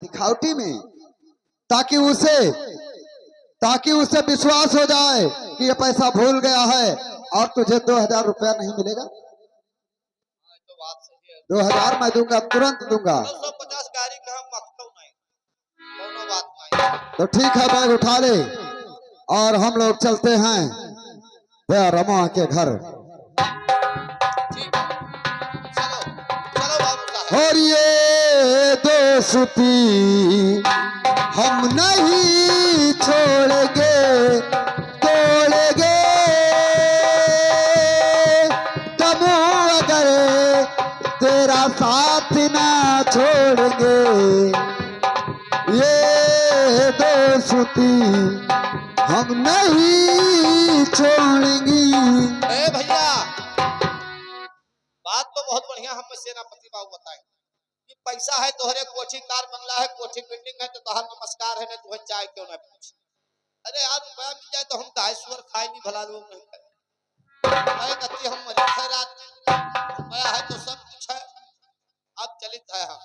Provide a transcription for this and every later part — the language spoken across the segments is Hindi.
दिखावटी में, ताकि उसे ताकि उसे विश्वास हो जाए कि ये पैसा भूल गया है और तुझे 2000 रुपया नहीं मिलेगा। 2000 मैं दूंगा, तुरंत दूंगा। 250 गाड़ी का हम मकसद नहीं, दोनों बात नहीं। तो ठीक है, बैग उठा ले और हम लोग चलते हैं दया रमा के घर। चलो चलो बाबू साहब। और ये दोस्ती हम नहीं छोड़ेंगे, तोड़ेंगे तबू अगर तेरा साथ ना छोड़ेंगे। ये दोस्ती हम नहीं छोड़ेंगी। भैया बात तो बहुत बढ़िया हम सेनापति बाबू बताए कि पैसा है तोहरे, कोठी कार बंगला है, कोठी बिल्डिंग है, तो तोहर नमस्कार है ना, तुम्हें चाय क्यों ना पूछ। अरे यार रुपया मिल जाए तो हम गाय सुअर खाए नहीं, भला लोग नहीं खाए। कति हम मरीज है, रात रुपया है तो सब कुछ है। अब चलित है हम,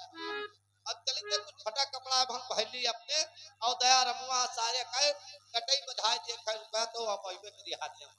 अब चलित है कुछ फटा कपड़ा अब हम पहली अपने और दया रमुआ सारे कहे कटई बधाई देखे रुपया तो अब अइबे करी हाथ में।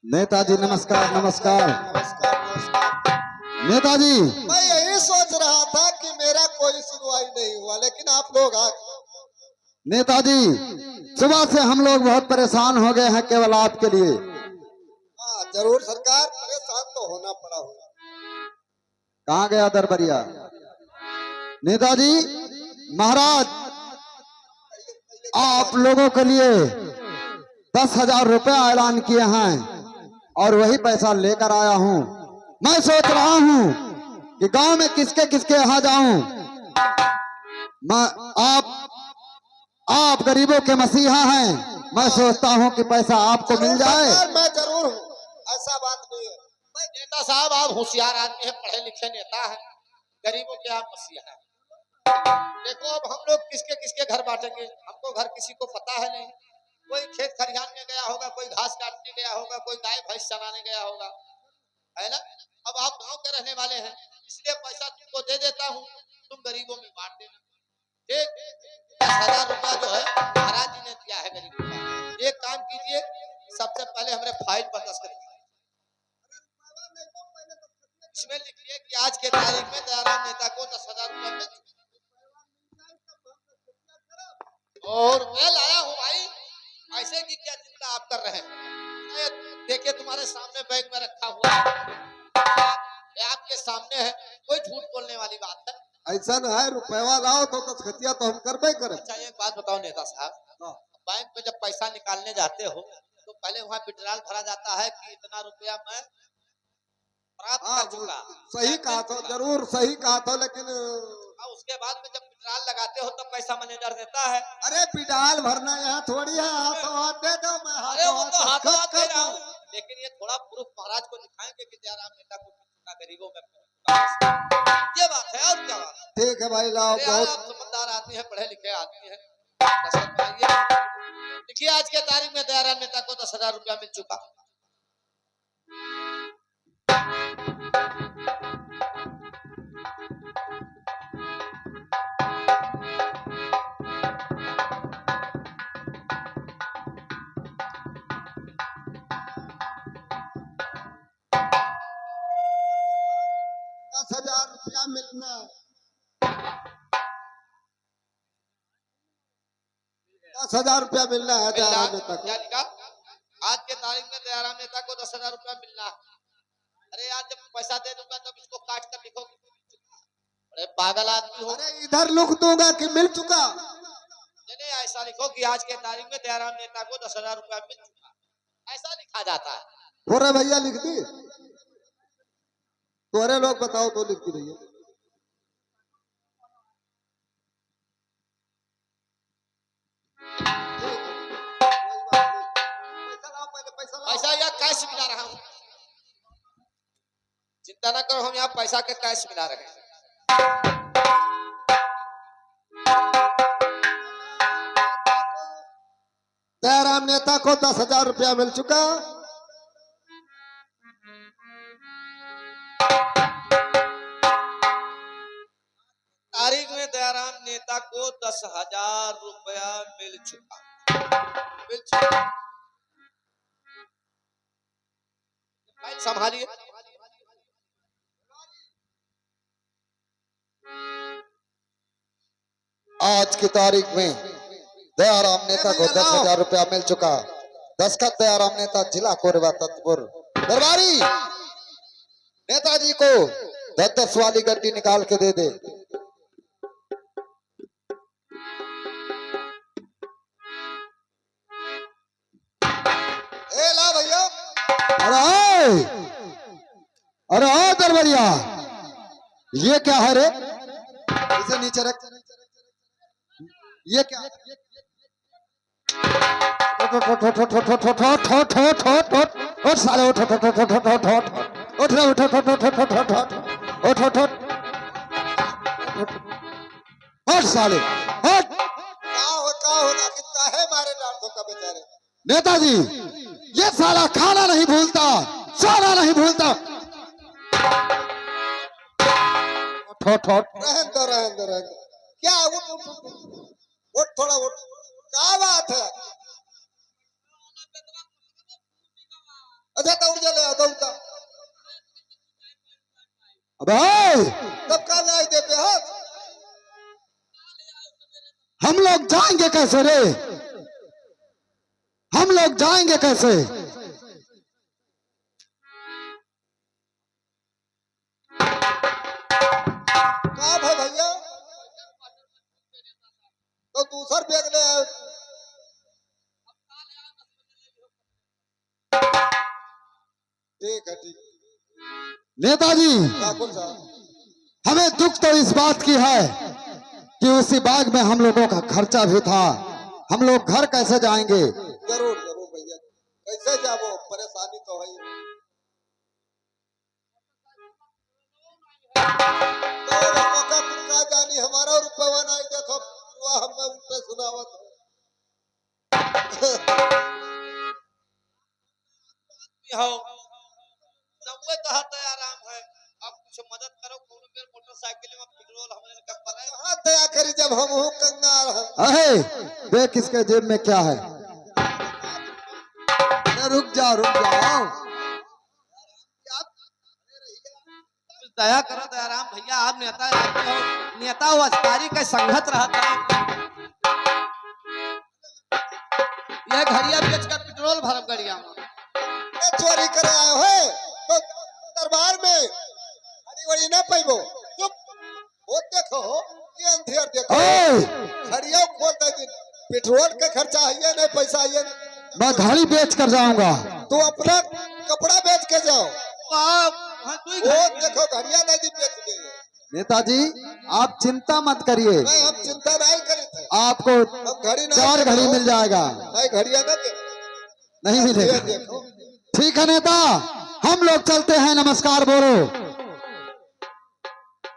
नेताजी नमस्कार नमस्कार। नेताजी मैं यही सोच रहा था कि मेरा कोई सुनवाई नहीं हुआ, लेकिन आप लोग आ गए। नेताजी सुबह से हम लोग बहुत परेशान हो गए हैं केवल आपके लिए। हाँ जरूर सरकार, परेशान तो होना पड़ा होगा। कहाँ गया दरबरिया? नेताजी महाराज आप लोगों के लिए 10,000 रुपया ऐलान किए हैं और वही पैसा लेकर आया हूं। मैं सोच रहा हूं कि गांव में किसके किसके यहाँ जाऊं। आप गरीबों के मसीहा हैं, मैं सोचता हूं कि पैसा आपको मिल जाए। मैं जरूर हूं, ऐसा बात नहीं है। नेता साहब आप होशियार आदमी है, पढ़े लिखे नेता है, गरीबों के आप मसीहा है। देखो अब हम लोग किसके किसके घर बांटेंगे, हमको घर किसी को पता है नहीं। कोई खेत खलिहान में गया होगा, कोई घास काटने गया होगा, कोई गाय भैंस चराने गया होगा, है ना। अब आप गांव के रहने वाले हैं, इसलिए पैसा तुमको दे देता हूँ, तुम गरीबों में बांट देना। ठीक 10,000 रुपया जो है महाराज जी ने दिया है गरीबों का। एक काम कीजिए, सबसे पहले हमारे फाइल पर दस्तखत कीजिए, इसमें लिखिए कि आज के तारीख में दयाराम नेता को 10,000 रुपया मिल चुका और मैं लाया हूँ भाई। ऐसे की क्या चिंता आप कर रहे हैं? देखिए तुम्हारे सामने बैंक में रखा हुआ है, आपके सामने है, कोई झूठ बोलने वाली बात है? ऐसा न है, रुपया लाओ तो दस्तखतिया तो हम करबे करें। अच्छा एक बात बताओ नेता साहब, बैंक में जब पैसा निकालने जाते हो तो पहले वहाँ विड्रॉल भरा जाता है कि इतना रुपया मैं प्राप्त कर चुका। सही कहा तो, जरूर सही कहा तो, लेकिन उसके बाद में जब विड्रॉल लगाते हो तब पैसा मैनेजर देता है। अरे विड्रॉल भरना यहाँ थोड़ी है, हाथों हाथ दे दो, मैं हाथों हाथ दे रहा हूँ। लेकिन ये थोड़ा प्रूफ महाराज को दिखाएंगे कि दयाराम नेता को गरीबों में ये बात है और क्या बात। ठीक है भाई लाओ, बहुत आप समझदार आदमी है, पढ़े लिखे आदमी है। देखिए आज के तारीख में दयाराम नेता को 10,000 रुपया मिल चुका। ₹10,000 मिलना। 10,000 रुपया मिलना है मिलना दयाराम नेता को। क्या लिखा? आज के तारीख में दयाराम नेता को 10,000 रुपया मिलना है। अरे यार जब पैसा दे दूंगा तब इसको काट कर लिखोगे। अरे पागल आदमी हो। अरे इधर लिख दूंगा कि मिल चुका। नहीं ऐसा लिखो कि आज के तारीख में दयाराम नेता को 10,000 रुपया मिल चुका, ऐसा लिखा जाता है। हो रहा भैया लिख दी। तोरे लोग बताओ तो लिख दी भैया। पैसा या कैश मिला रहा हूँ, चिंता ना करो, हम यहाँ पैसा के कैश मिला रहे हैं। दयाराम नेता को 10,000 रुपया मिल चुका। तारीख में दयाराम नेता को 10,000 रुपया मिल चुका। फाइल संभालिए। आज की तारीख में दयाराम नेता को 10,000 रुपया मिल चुका। दस्तखत दयाराम नेता, जिला कोरबा तत्पुर। दरबारी नेताजी को 10-10 वाली गड्डी निकाल के दे दे। ए ला भैया। अरे अरे ओ दरबारिया, ये क्या है रे? इसे नीचे रख। ये क्या? उठ साले, उठ उठ उठ उठ उठ उठ उठ उठ रे, उठ उठ उठ उठ उठ उठ उठ उठ उठ उठ साले उठ। का होगा कि काहे मारे डांटो का बेचारे। नेताजी, ये साला खाना नहीं भूलता, सोना नहीं भूलता। उठ उठ उठ। रहन दो रहन दो रहन दो। क्या उठ उठ उठ उठ थोड़ा उठ। क्या बात है? अच्छा दौड़ जा ले दौड़ता। अबे तब का लाई दे पे हाथ। हम लोग जाएंगे कैसे रे? हम लोग जाएंगे कैसे? कहाँ है भैया? तो दूसर बैग ले आए। ठीक है ठीक। नेताजी, ठाकुर साहब, हमें दुख तो इस बात की है कि उसी बाग में हम लोगों का खर्चा भी था। हम लोग घर कैसे जाएंगे? जरूर जरूर भैया, कैसे जाबो, परेशानी तो है। तो मौका तुमका जानी हमारा रुपया नहीं देखो हम उनसे सुनावत हो। नब्बे कहा दयाराम है, अब कुछ मदद करो। मोटरसाइकिल में पेट्रोल हमने का पड़ा है। हाँ दया करी जब हम हो कंगाल हम। अहे देख इसके जेब में क्या है। रुक जाओ। दया करो दयाराम भैया, आप नेता हो, नेता वो अधिकारी का संगत रहता है। यह घड़िया बेच कर पेट्रोल भरम गड़िया में चोरी करे आए हो तो दरबार में हरी वड़ी ना पैबो। चुप वो देखो, ये अंधेर देखो, घड़िया खोल दे दिन। पेट्रोल का खर्चा है नहीं, पैसा है। मैं घड़ी बेच कर जाऊंगा। तू अपना कपड़ा बेच के जाओ। वो देखो घड़िया नहीं बेच दे। नेताजी, आप चिंता मत करिए, नहीं हम चिंता नहीं करी थे। आपको हम घड़ी नहीं 4 घड़ी मिल जाएगा। नहीं घड़िया ना दे। नहीं मिलेगा। देखो ठीक है नेता, हम लोग चलते हैं। नमस्कार बोलो।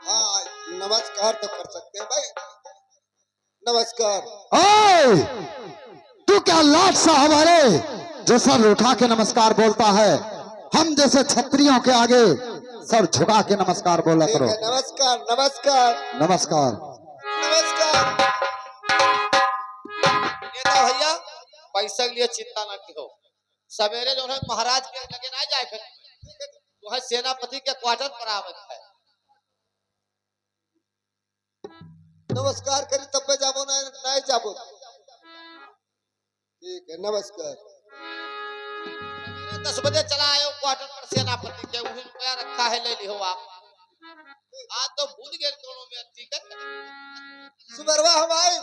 हाँ नमस्कार तो कर सकते हैं भाई, नमस्कार। ओए, तू क्या लाट साहब अरे जो सर उठा के नमस्कार बोलता है? हम जैसे छत्रियों के आगे सर झुका के नमस्कार बोला ठीक करो। है, नमस्कार नमस्कार नमस्कार। नमस्कार। नेता भैया, पैसा के लिए चिंता ना करो। सवेरे जो है महाराज के लगे ना जाए फिर तो है सेनापति के क्वार्टर पर आवत है। नमस्कार करी तब पे जाबो ना नहीं जाबो। ठीक है, नमस्कार। 10 बजे चला आयो क्वार्टर पर सेनापति के वही रुपया रखा है, ले लियो आप। आज तो भूल गए दोनों में टिकट। सुबरवा हम आए।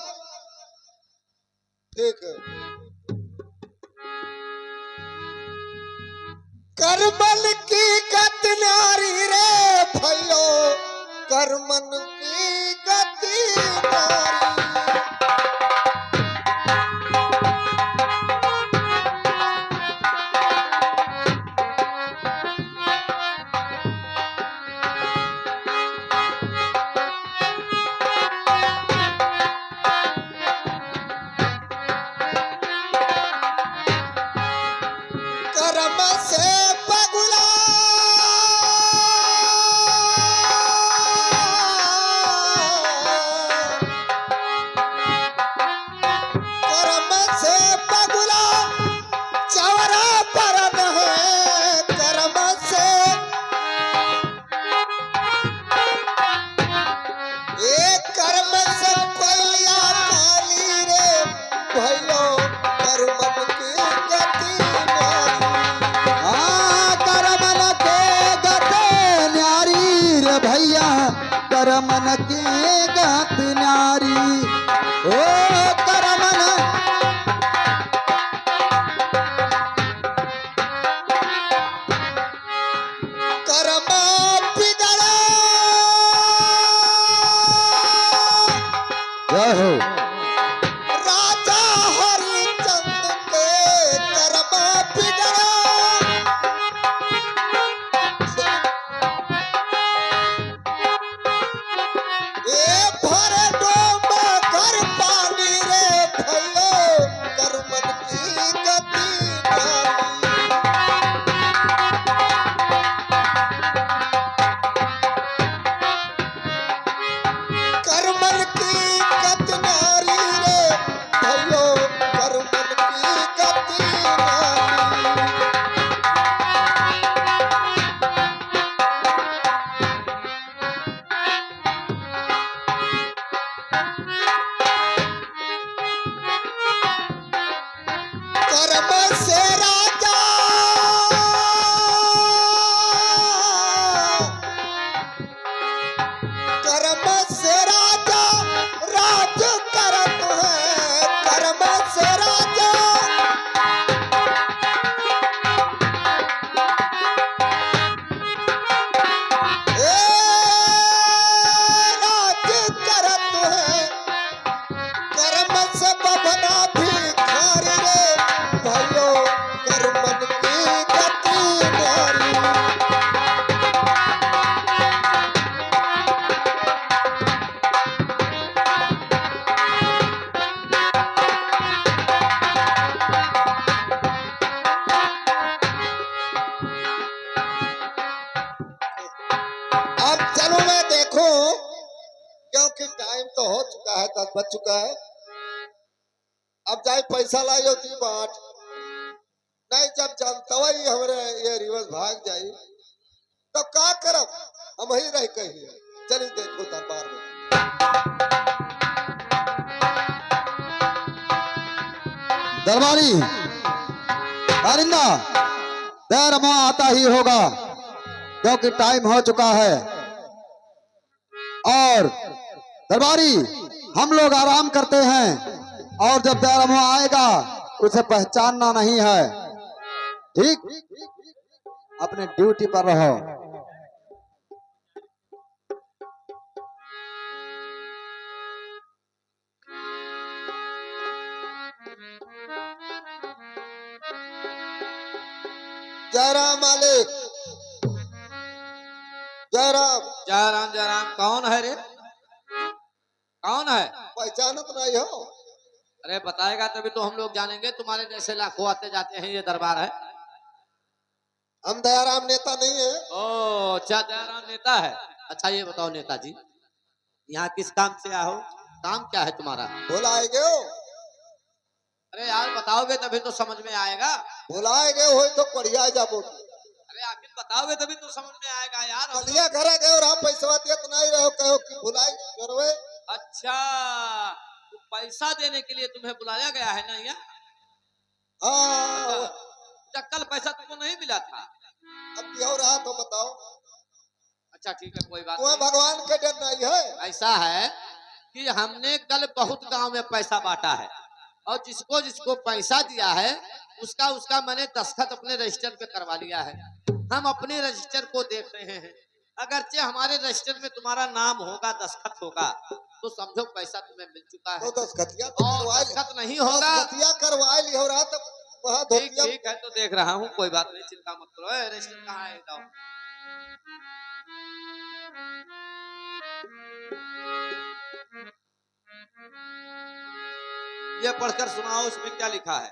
ठीक है। करमन की गत नारी रे भयो, करमन की गति नारी। करम से पगुला करम से पगुला चवरा परन है। करम से एक कर्म से कोयलिया काली रे भयो, करमन की गति नारी। करमन के गत न्यारी रे भैया, करमन की गत न्यारी। ओ करमन कर्म बिगड़ा जय हो। राजा हरिचंद्र के कर्म बिगड़ा। ए भरे डोम घर पानी रे भयो, कर्मन की गति नारी। करमन की गत नारी रे भयो, करमन की गति नारी। कर्म से राजा कर्म से राजा राज करत है। कर्म से राजा ए राज करत है। कर्म से बभना भिखारी रे भयो, कर्मन की गति नारी। अब चलो मैं देखूं, क्योंकि टाइम तो हो चुका है, 10 बज चुका है। अब जाए पैसा लाइयो दी बाट नहीं, जब जानता ही हमरे ये रिवर्स भाग जाई तो का करब, हम ही रह कही। चली देखो दरबार में। दरबारी कारिंदा देर में आता ही होगा, क्योंकि टाइम हो चुका है। और दरबारी हम लोग आराम करते हैं, और जब देर आएगा उसे पहचानना नहीं है। ठीक, अपने ड्यूटी पर रहो। जयराम मालिक, जयराम। जयराम जयराम। कौन है रे? कौन है? पहचानत नहीं हो? अरे बताएगा तभी तो हम लोग जानेंगे। तुम्हारे जैसे लाखों आते जाते हैं, ये दरबार है। हम दयाराम नेता नहीं है। ओ अच्छा, जयराम नेता है। अच्छा ये बताओ नेताजी, यहाँ किस काम से आए हो? काम क्या है तुम्हारा? बुलाएगे हो? अरे यार बताओगे तभी तो समझ में आएगा। बुलाएगे हो तो बढ़िया जाबो। अरे आखिर बताओगे तभी तो समझ में आएगा यार। बढ़िया घर गए और आप पैसा देत नहीं रहो, कहो कि बुलाए करवे। अच्छा, तो पैसा देने के लिए तुम्हें बुलाया गया है ना यहाँ? हाँ अच्छा, कल पैसा तुमको नहीं मिला था? अब क्यों रहा तो बताओ। अच्छा ठीक है, कोई बात तुम्हें नहीं। भगवान का डर नहीं है? ऐसा है कि हमने कल बहुत गांव में पैसा बांटा है, और जिसको जिसको पैसा दिया है उसका उसका मैंने दस्तखत अपने रजिस्टर पे करवा लिया है। हम अपने रजिस्टर को देख रहे हैं, अगरचे हमारे रजिस्टर में तुम्हारा नाम होगा, दस्तखत होगा, तो समझो पैसा तुम्हें मिल चुका है। तो दस्तखतिया तो और करवा दस्तखत नहीं होगा, दस्तखतिया करवा ली हो रहा तब वहाँ ठीक धोतिया। ठीक है, तो देख रहा हूँ, कोई बात नहीं, चिंता मत करो। रजिस्टर कहाँ है, बताओ। ये पढ़कर सुनाओ, इसमें क्या लिखा है?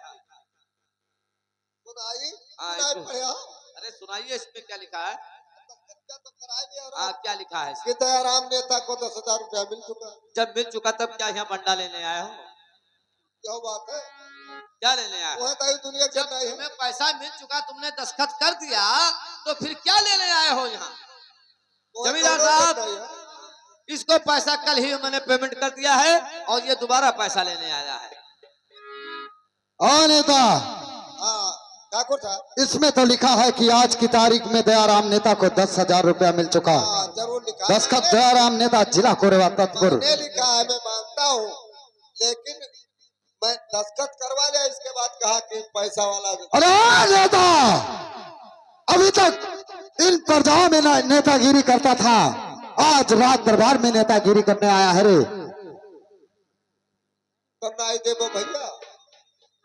सुनाई हाँ, सुनाई इसको- पड़े। अरे सुनाइए, इसमें क्या लिखा है? दस्तखतिया तो करा ली हो हाँ, रहा क्या लिखा है? कि दयाराम नेता को 10,000 रुपया मिल चुका। जब मिल चुका तब क्या यहाँ बंडा लेने आए हो? क्या बात है? क्या लेने आए हो? वह तो दुनिया जब चल रही है। तुम्हें पैसा मिल चुका, तुमने दस्तखत कर दिया, तो फिर क्या लेने आए हो यहाँ? वह जमींदार दोनों साहब, चल रही है। इसको पैसा कल ही मैंने पेमेंट कर दिया है, और ये दोबारा पैसा लेने आया है। हाँ नेता, हाँ ठाकुर साहब। इसमें तो लिखा है कि आज की तारीख में दयाराम नेता को 10,000 रुपया मिल चुका। हाँ जरूर लिखा है। दस्तखत दयाराम नेता, जिला कोरबा तत्पुर। मैंने लिखा है, मैं मानता हूँ, लेकिन मैं दस्तखत करवा लिया, इसके बाद कहा कि पैसा वाला अरे नेता, अभी तक इन प्रजाओं में नेतागिरी करता था, आज रात दरबार में नेतागिरी करने आया है रे। करना ही देवो भैया।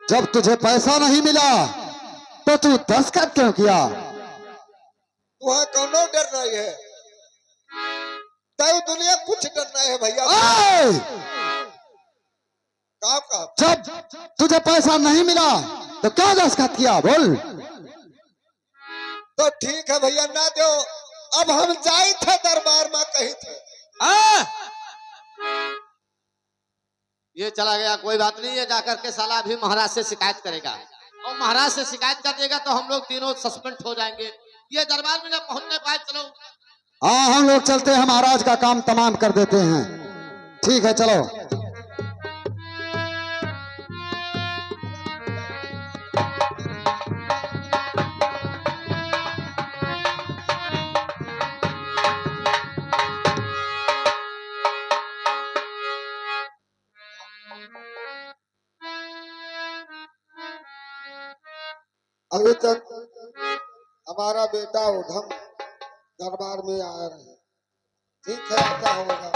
जब तुझे पैसा नहीं मिला तो तू दस्तखत क्यों किया? तुम्हें कोनो डर नहीं है? तय दुनिया कुछ डर नहीं है भैया। ओए! कहा जब तुझे पैसा नहीं मिला तो क्या दस्तखत किया, बोल। तो ठीक है भैया, ना दो। अब हम जाए थे दरबार में, कहीं थे। आ! ये चला गया, कोई बात नहीं, ये जाकर के साला अभी महाराज से शिकायत करेगा, और महाराज से शिकायत कर देगा तो हम लोग तीनों सस्पेंड हो जाएंगे। ये दरबार में ना पहुंचने पाए, चलो। हाँ, हम लोग चलते हैं, महाराज का काम तमाम कर देते हैं। ठीक है, चलो। अभी तक हमारा बेटा उधम दरबार में आया नहीं। ठीक है, क्या होगा?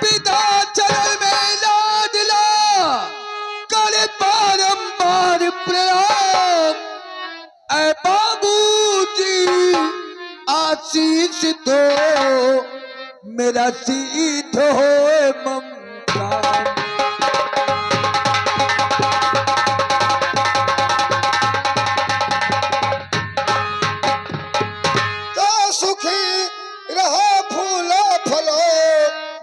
पिता चरण में लाडला करे बारंबार प्रणाम। ऐ बाबूजी आशीष दो, मेरा सिद्ध होए ममता। तो सुखी रहो फूलो फलो,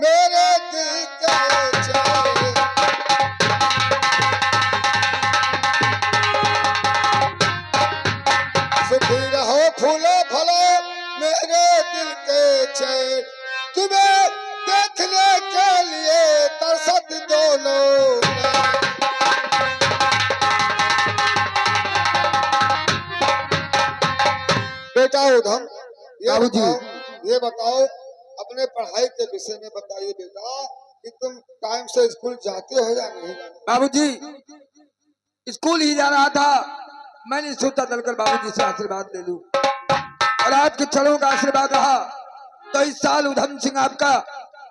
मेरे दिल के चैन। सुखी रहो फूलो फलो, मेरे दिल के चैन। तुम्हें देखने के लिए तरसत दोनों। बेटा उधम, बाबूजी। ये बताओ, अपने पढ़ाई के विषय में बताइए बेटा, कि तुम टाइम से स्कूल जाते हो या नहीं जाते? बाबूजी, स्कूल ही जा रहा था, मैंने सोचा चलकर बाबूजी से आशीर्वाद ले लूं, और आपके चरणों का आशीर्वाद रहा तो इस साल उधम सिंह आपका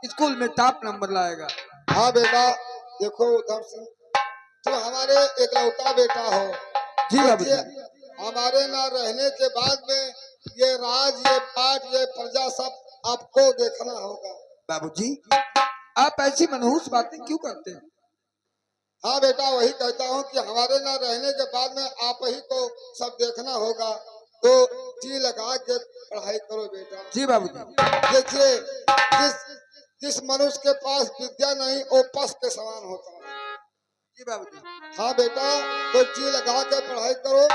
स्कूल में टॉप नंबर लाएगा। हाँ बेटा, देखो उधम सिंह, तुम हमारे एकलौता बेटा हो। जी बाबूजी। देखिए, हमारे ना रहने के बाद में ये राज, ये पाठ, ये प्रजा सब आपको देखना होगा। बाबूजी, आप ऐसी मनहूस बातें क्यों करते हैं? हाँ बेटा, वही कहता हूँ कि हमारे ना रहने के बाद में आप ही को सब देखना होगा, तो जी लगा के पढ़ाई करो बेटा। जी बाबूजी। देखिए, जिस मनुष्य के पास विद्या नहीं, वो पस के समान होता है। जी बाबूजी। हाँ बेटा, तो जी लगा के पढ़ाई करो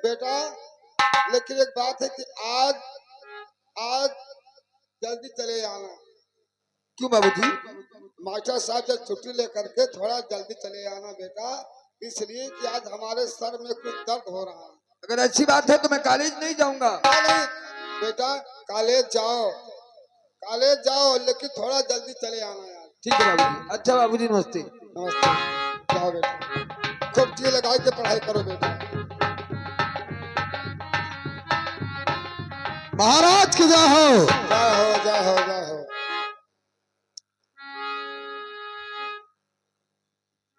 बेटा। लेकिन एक बात है कि आज जल्दी चले आना। क्यों बाबूजी? मास्टर साहब से छुट्टी लेकर के थोड़ा जल्दी चले आना बेटा, इसलिए कि आज हमारे सर में कुछ दर्द हो रहा है। अगर अच्छी बात है तो मैं कॉलेज नहीं जाऊंगा। नहीं बेटा, कॉलेज जाओ लेकिन थोड़ा जल्दी चले आना यार। ठीक है बाबूजी। अच्छा बाबूजी, नमस्ते। नमस्ते। जाओ बेटा, खूब जी लगा के पढ़ाई करो बेटा। महाराज की जय हो। जाओ।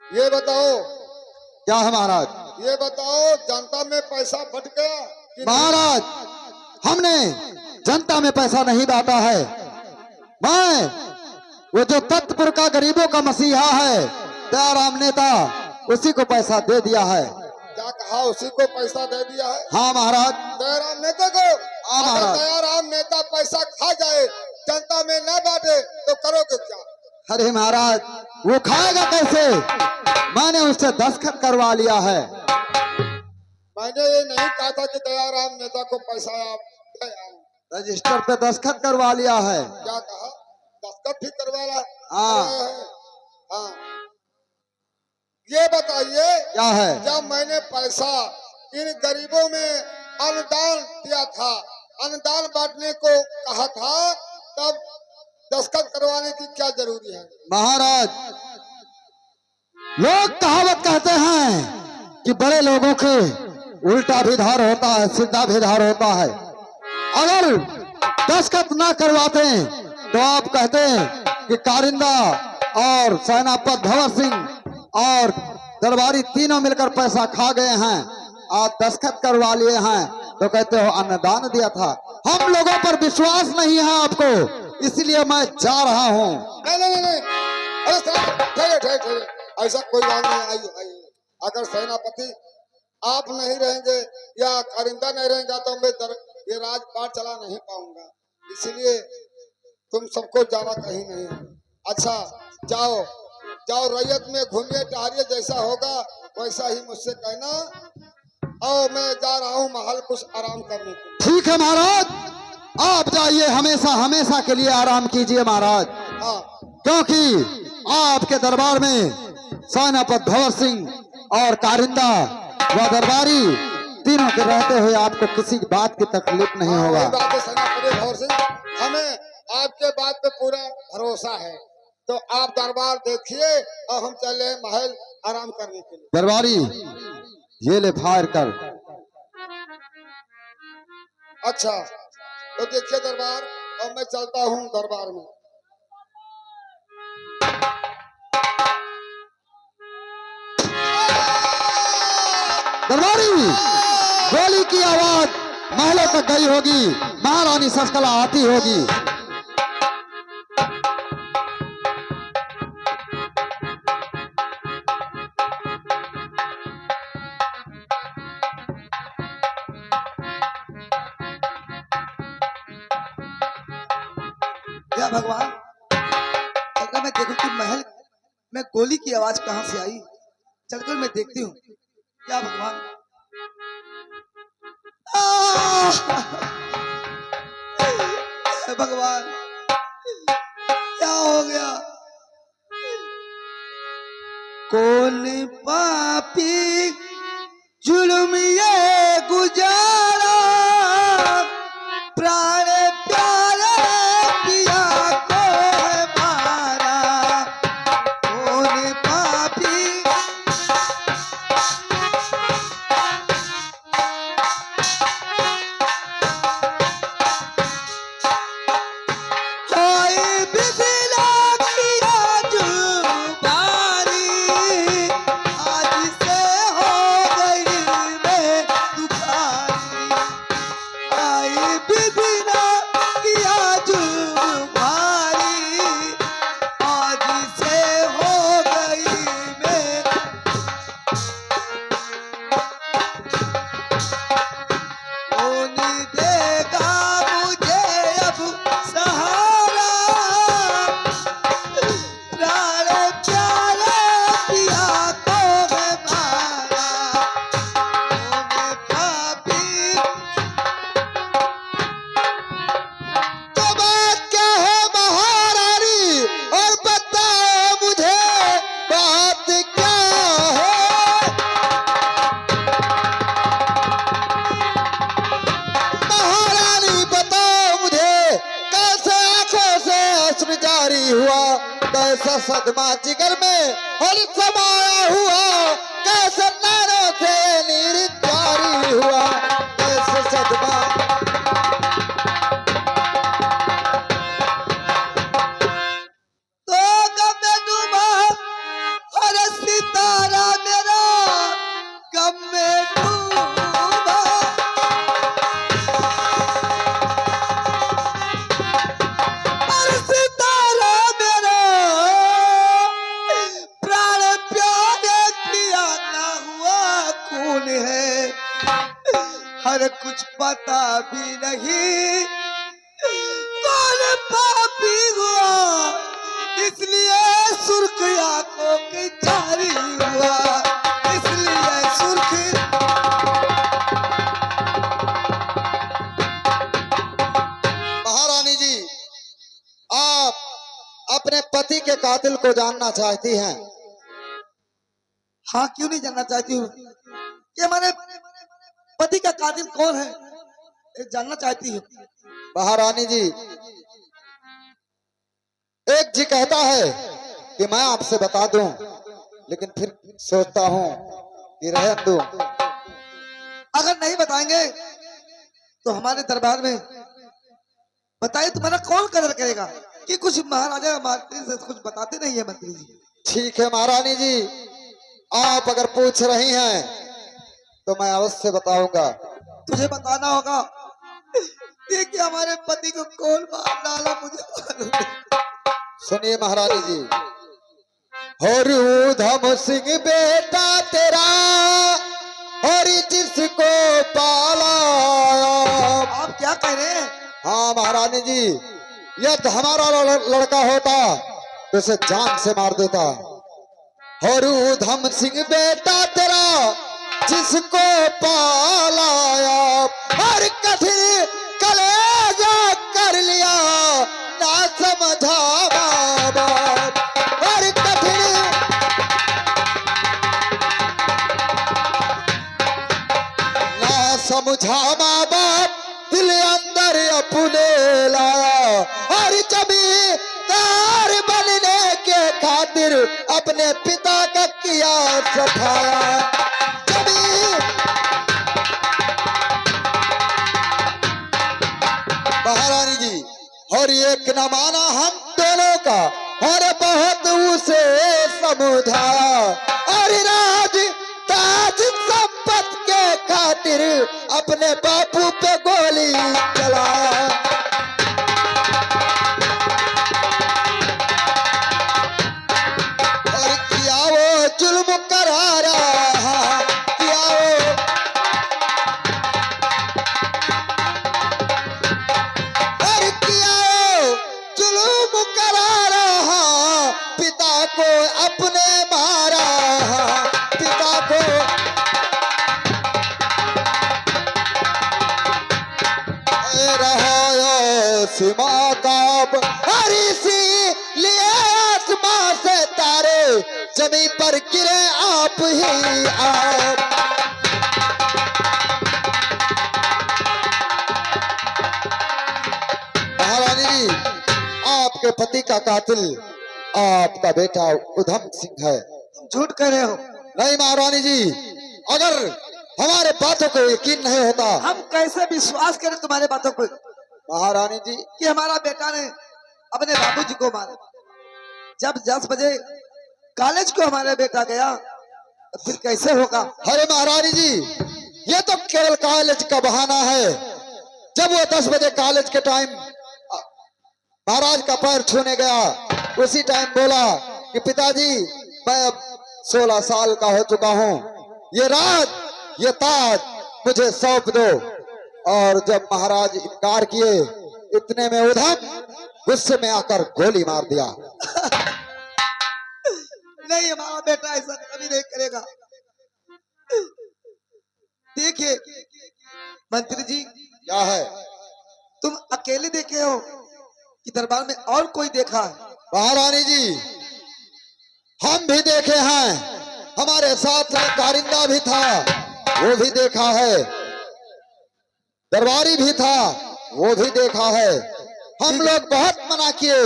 ये बताओ, क्या है महाराज? ये बताओ, जनता में पैसा बट गया कि नहीं? महाराज, हमने जनता में पैसा नहीं बांटा है। मैं वो जो तत्पुर का गरीबों का मसीहा है दयाराम नेता, उसी को पैसा दे दिया है। क्या कहा? उसी को पैसा दे दिया है? हाँ महाराज। दयाराम नेता को? हाँ अगर महाराज। दयाराम नेता पैसा खा जाए, जनता में न बांटे तो करोगे क्या? अरे महाराज, वो खाएगा कैसे? मैंने उससे दस्तखत करवा लिया है। मैंने ये नहीं कहा था कि दयाराम नेता को पैसा आप दे आओ। रजिस्टर पे दस्तखत करवा लिया है। क्या कहा? दस्तखत भी करवाया? हाँ। हाँ। ये बताइए, क्या है? जब मैंने पैसा इन गरीबों में अनुदान दिया था, अनुदान बांटने को कहा था, तब दस्तखत करवाने की क्या जरूरी है? महाराज, लोग कहावत कहते हैं कि बड़े लोगों के उल्टा भी धार होता है, सीधा भी धार होता है। अगर दस्तखत ना करवाते तो आप कहते हैं कि कारिंदा और सेनापति भंवर सिंह और दरबारी तीनों मिलकर पैसा खा गए हैं। आप दस्तखत करवा लिए हैं तो कहते हो अन्नदान दिया था। हम लोगों पर विश्वास नहीं है आपको, इसलिए मैं जा रहा हूँ। नहीं। अरे साहब, ठहरे। ऐसा कोई बात नहीं। आइए। अगर सेनापति आप नहीं रहेंगे या कारिंदा नहीं रहेगा तो मैं ये राजपाट चला नहीं पाऊंगा, इसलिए तुम सबको जाना कहीं नहीं है। अच्छा, जाओ रैयत में घूमिए टहरिए, जैसा होगा वैसा ही मुझसे कहना। और मैं जा रहा हूँ महल कुछ आराम करने के लिए। ठीक है महाराज, आप जाइए, हमेशा के लिए आराम कीजिए महाराज। हाँ। क्योंकि आपके दरबार में सेनापति भंवर सिंह और कारिंदा व दरबारी तीनों के रहते हुए आपको किसी बात की तकलीफ नहीं होगा। वही बात है सेनापति भंवर सिंह, हमें आपके बात पे पूरा भरोसा है, तो आप दरबार देखिए और हम चले महल आराम करने के लिए। दरबारी, ये ले फायर कर। अच्छा, तो देखिए दरबार, और मैं चलता हूँ दरबार में। दरबारी, गोली की आवाज महलों तक गई होगी, महारानी शशकला आती होगी। या भगवान, अगर मैं देखूं कि महल में गोली की आवाज कहां से आई, चलकर मैं देखती हूँ। क्या भगवान, भगवान क्या हो गया? कौन पापी जुल्म ये गुजारा, प्राण प्यारे पिया को है मारा। कौन पापी हाय बिगला किया जुबारी, आज से हो गई मैं हुस्न जारी हुआ, कैसा सदमा जिगर में और समाया हुआ, कैसे नैनों से नीर जारी हुआ, कैसे सदमा। तो गम में डूबा हर सितारा मेरा, गम में डूबा हर सितारा मेरा, प्राण प्यारे किया ना हुआ खून है, हर कुछ पता भी नहीं कौन पापी हुआ, इसलिए सुर्ख आंखों की जारी हुआ, इसलिए सुर्ख। महारानी जी, आप अपने पति के कातिल को जानना चाहती हैं? हाँ, क्यों नहीं जानना चाहती हूँ? ये हमारे पति का कातिल कौन है, ये जानना चाहती हूँ। महारानी जी, एक जी कहता है कि मैं आपसे बता दूं, लेकिन फिर सोचता हूं कि रहने दूं। अगर नहीं बताएंगे तो हमारे दरबार में बताइए तुम्हारा कौन कदर करेगा, कि कुछ महाराजा मंत्री से कुछ बताते नहीं है मंत्री जी। ठीक है महारानी जी, आप अगर पूछ रही हैं तो मैं अवश्य बताऊंगा। तुझे बताना होगा कि हमारे पति को कौन मार डाला, मुझे मालूम नहीं। सुनिए महारानी जी, और ऊधम सिंह बेटा तेरा, और जिसको पाला। आप क्या कह रहे हैं? हाँ महारानी जी, यदि हमारा लड़का होता तो उसे जान से मार देता। और ऊधम सिंह बेटा तेरा, जिसको पालाया, और कठिन कलेजा कर लिया, ना समझा माँ बाप, और कठिन ना समझा माँ बाप, दिल अंदर अपने लाया, और जमींदार बनने के खातिर अपने पिता का किया सफाया। महारानी जी, और एक न माना हम दोनों का, और बहुत उसे समझाया, और राज ताज संपत के खातिर अपने बापू पे गोली चलाया। और किया वो जुल्म करारा, किया वो, और किया वो जुल्म करारा, पिता को अपने मारा, पिता को। सीमा काब, और इसीलिए आसमां से तारे जमीन पर गिरे आप ही आप। महारानी जी, आपके पति का कातिल आपका बेटा उधम सिंह है। तुम झूठ कह रहे हो। नहीं महारानी जी, अगर हमारे बातों को यकीन नहीं होता, हम कैसे विश्वास करें तुम्हारे बातों को महारानी जी, कि हमारा बेटा ने अपने बाबूजी को मारा। जब 10 बजे कॉलेज को हमारा बेटा गया तो फिर कैसे होगा? अरे महारानी जी, ये तो केवल कॉलेज का बहाना है। जब वो 10 बजे कॉलेज के टाइम महाराज का पैर छूने गया, उसी टाइम बोला कि पिताजी मैं अब 16 साल का हो चुका हूँ, ये राज ये ताज मुझे सौंप दो। और जब महाराज इनकार किए, इतने में उधम गुस्से में आकर गोली मार दिया। नहीं, हमारा बेटा ऐसा कभी नहीं करेगा। देखिए मंत्री जी, क्या है? तुम अकेले देखे हो कि दरबार में और कोई देखा है? महारानी जी, हम भी देखे हैं, हमारे साथ में कारिंदा भी था, वो भी देखा है, दरबारी भी था, वो भी देखा है। हम लोग बहुत मना किए,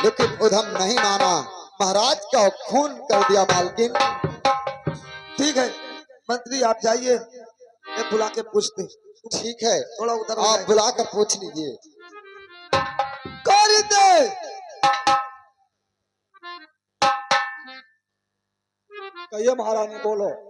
लेकिन उधम नहीं माना। महाराज का खून कर दिया मालकिन। ठीक है मंत्री आप जाइए, मैं बुला के पूछते। ठीक है, थोड़ा उधर हो आप जाइए। बुला कर पूछ लीजिए। कर दे। कहिए महारानी बोलो।